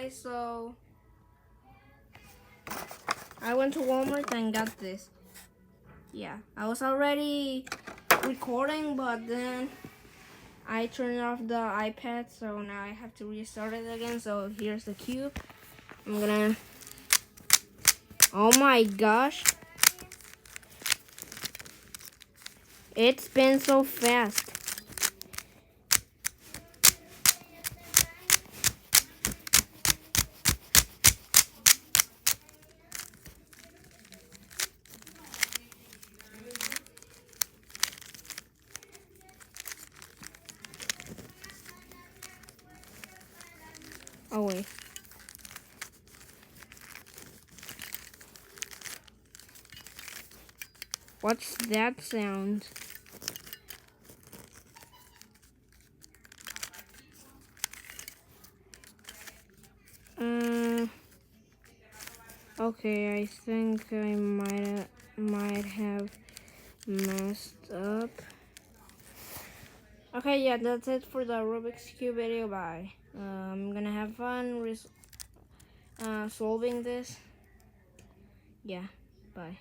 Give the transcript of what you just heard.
guys, so I went to Walmart and got this. Yeah, I was already recording, but then I turned off the iPad, so now I have to restart it again. So here's the cube. I'm gonna, oh my gosh, it's been so fast. Oh wait. What's that sound? Okay, I think I might have messed up. Okay, yeah, that's it for the Rubik's Cube video. Bye. I'm gonna have fun solving this. Yeah, bye.